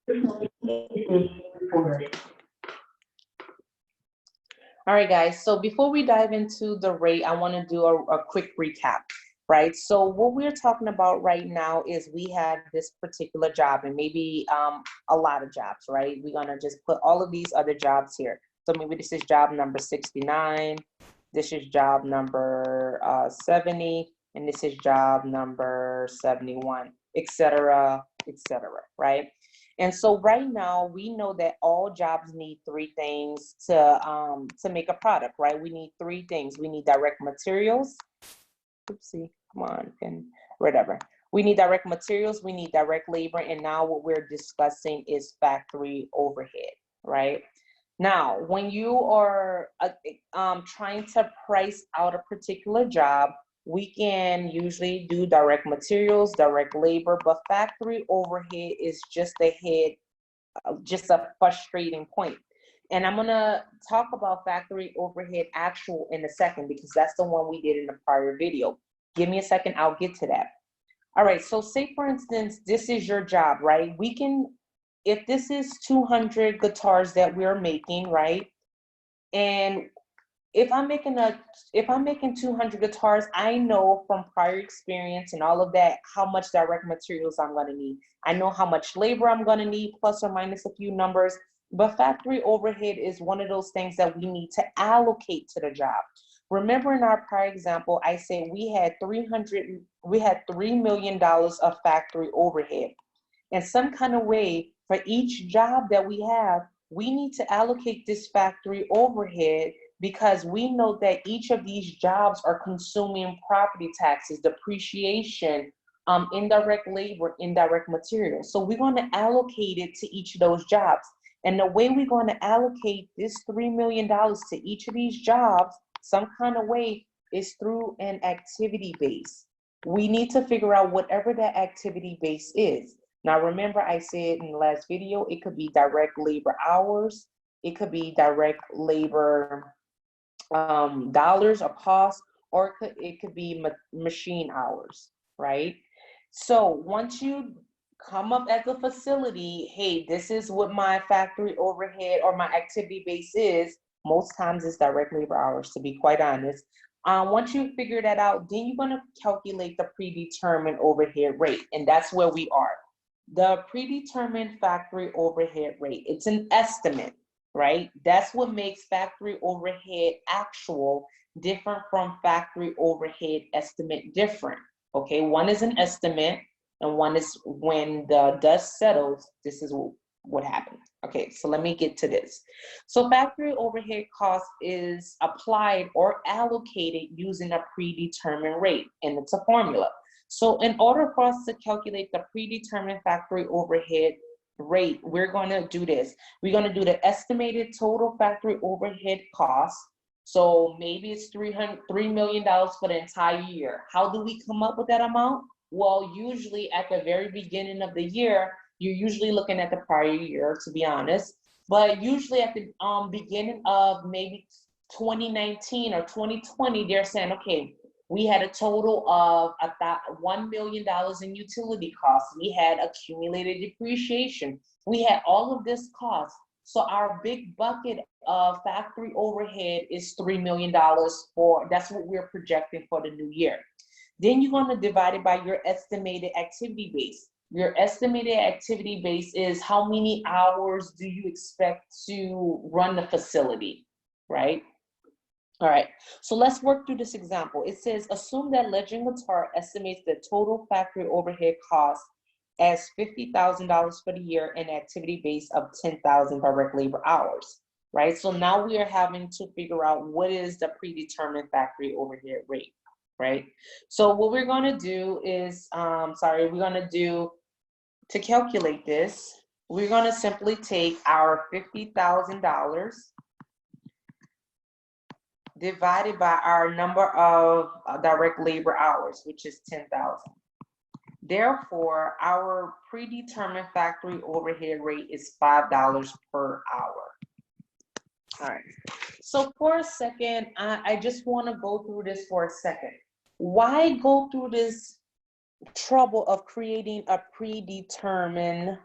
All right, guys. So before we dive into the rate, I want to do a quick recap, right? So what we're talking about right now is we have this particular job and maybe a lot of jobs, right? We're going to just put all of these other jobs here. So maybe this is job number 69. This is job number 70. And this is job number 71, etc., etc., right? And so right now we know that all jobs need three things to make a product, right? We need three things. We need direct materials. Oopsie, come on, and whatever. We need direct materials, we need direct labor, and now what we're discussing is factory overhead, right? Now, when you are trying to price out a particular job, we can usually do direct materials, direct labor, but factory overhead is just just a frustrating point. And I'm gonna talk about factory overhead actual in a second because that's the one we did in the prior video. Give me a second, I'll get to that. All right, so say for instance, this is your job, right? We can, if this is 200 guitars that we're making, right? And if I'm making 200 guitars, I know from prior experience and all of that how much direct materials I'm going to need. I know how much labor I'm going to need, plus or minus a few numbers. But factory overhead is one of those things that we need to allocate to the job. Remember in our prior example, I said we had $3 million of factory overhead. In some kind of way, for each job that we have, we need to allocate this factory overhead because we know that each of these jobs are consuming property taxes, depreciation, indirect labor, indirect materials. So we're going to allocate it to each of those jobs. And the way we're going to allocate this $3 million to each of these jobs, some kind of way, is through an activity base. We need to figure out whatever that activity base is. Now, remember I said in the last video, it could be direct labor hours, it could be direct labor dollars or cost, or it could be machine hours, right? So once you come up as a facility, hey, this is what my factory overhead or my activity base is. Most times it's direct labor hours, to be quite honest. Once you figure that out, then you're going to calculate the predetermined overhead rate, and that's where we are. The predetermined factory overhead rate, it's an estimate, right? That's what makes factory overhead actual different from factory overhead estimate different, okay? One is an estimate, and one is when the dust settles, this is what happened. Okay, so let me get to this. So factory overhead cost is applied or allocated using a predetermined rate, and it's a formula. So in order for us to calculate the predetermined factory overhead rate, we're going to do this. We're going to do the estimated total factory overhead cost. So maybe it's $3 million for the entire year. How do we come up with that amount? Well, usually at the very beginning of the year, you're usually looking at the prior year, to be honest. But usually at the beginning of maybe 2019 or 2020, they're saying, okay, we had a total of $1 million in utility costs. We had accumulated depreciation. We had all of this cost. So our big bucket of factory overhead is $3 million that's what we're projecting for the new year. Then you're going to divide it by your estimated activity base. Your estimated activity base is how many hours do you expect to run the facility, right? All right, so let's work through this example. It says, assume that Legend Guitar estimates the total factory overhead cost as $50,000 for the year and activity base of 10,000 direct labor hours, right? So now we are having to figure out what is the predetermined factory overhead rate, right? So what we're gonna do is, to calculate this, we're gonna simply take our $50,000 divided by our number of direct labor hours, which is 10,000. Therefore, our predetermined factory overhead rate is $5 per hour. All right, so for a second, I just want to go through this for a second. Why go through this trouble of creating a predetermined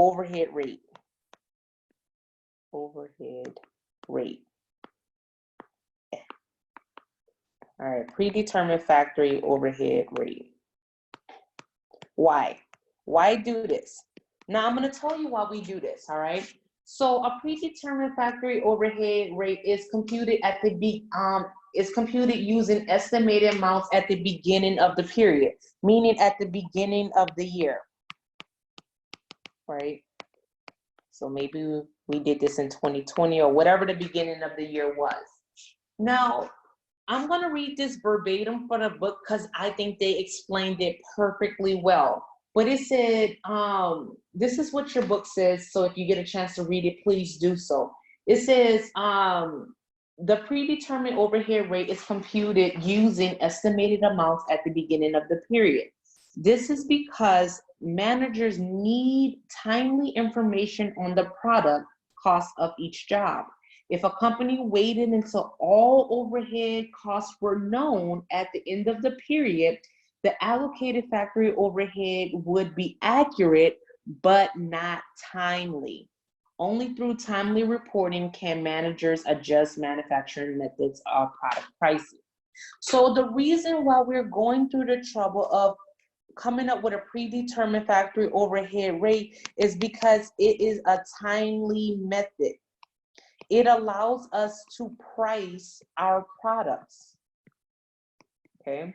overhead rate. Overhead rate. All right, predetermined factory overhead rate. Why? Why do this? Now I'm going to tell you why we do this, all right? So a predetermined factory overhead rate is computed at the is computed using estimated amounts at the beginning of the period, meaning at the beginning of the year, right? So maybe we did this in 2020 or whatever the beginning of the year was. Now, I'm going to read this verbatim for the book because I think they explained it perfectly well. But it said, this is what your book says. So if you get a chance to read it, please do so. It says, the predetermined overhead rate is computed using estimated amounts at the beginning of the period. This is because managers need timely information on the product cost of each job. If a company waited until all overhead costs were known at the end of the period, the allocated factory overhead would be accurate, but not timely. Only through timely reporting can managers adjust manufacturing methods of product pricing. So the reason why we're going through the trouble of coming up with a predetermined factory overhead rate is because it is a timely method. It allows us to price our products, okay?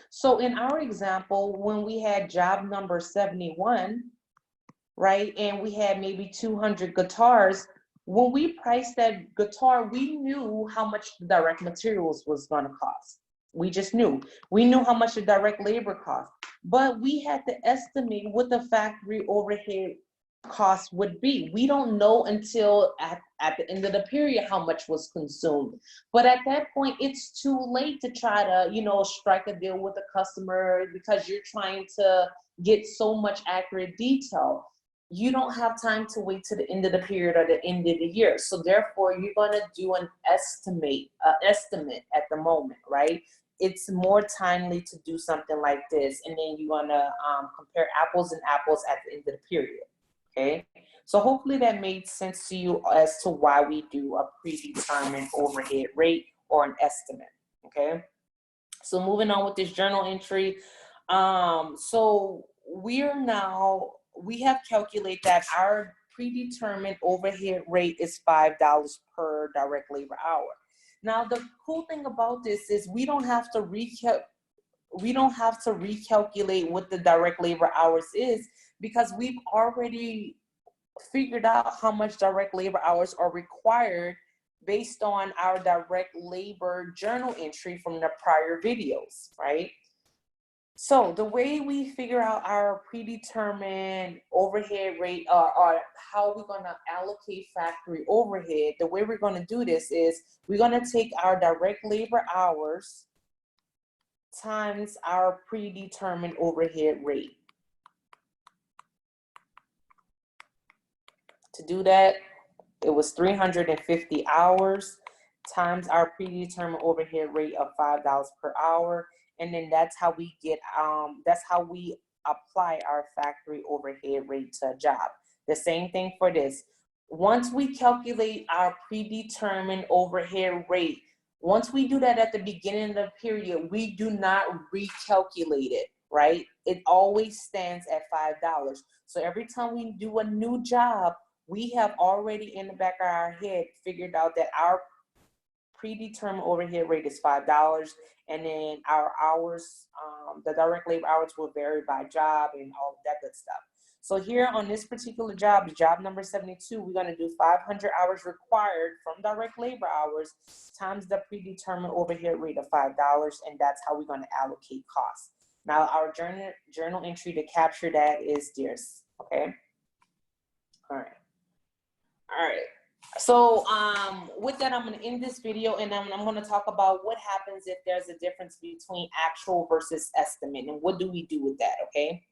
So in our example, when we had job number 71, right, and we had maybe 200 guitars, when we priced that guitar, we knew how much the direct materials was going to cost. We just knew. We knew how much the direct labor cost, but we had to estimate what the factory overhead cost would be. We don't know until at the end of the period how much was consumed. But at that point, it's too late to try to, strike a deal with the customer because you're trying to get so much accurate detail. You don't have time to wait to the end of the period or the end of the year. So therefore, you're going to do an estimate at the moment, right? It's more timely to do something like this. And then you're going to compare apples and apples at the end of the period. Okay, so hopefully that made sense to you as to why we do a predetermined overhead rate or an estimate. Okay, so moving on with this journal entry. So we have calculated that our predetermined overhead rate is $5 per direct labor hour. Now the cool thing about this is we don't have to recalculate what the direct labor hours is, because we've already figured out how much direct labor hours are required based on our direct labor journal entry from the prior videos, right? So the way we figure out our predetermined overhead rate or how we're going to allocate factory overhead, the way we're going to do this is we're going to take our direct labor hours times our predetermined overhead rate. To do that, it was 350 hours times our predetermined overhead rate of $5 per hour. And then that's how we apply our factory overhead rate to a job. The same thing for this. Once we calculate our predetermined overhead rate, once we do that at the beginning of the period, we do not recalculate it, right? It always stands at $5. So every time we do a new job, we have already in the back of our head figured out that our predetermined overhead rate is $5, and then our hours, the direct labor hours will vary by job and all of that good stuff. So here on this particular job number 72, we're going to do 500 hours required from direct labor hours times the predetermined overhead rate of $5, and that's how we're going to allocate costs. Now our journal entry to capture that is this, okay? All right. So with that, I'm going to end this video, and I'm going to talk about what happens if there's a difference between actual versus estimate, and what do we do with that, okay?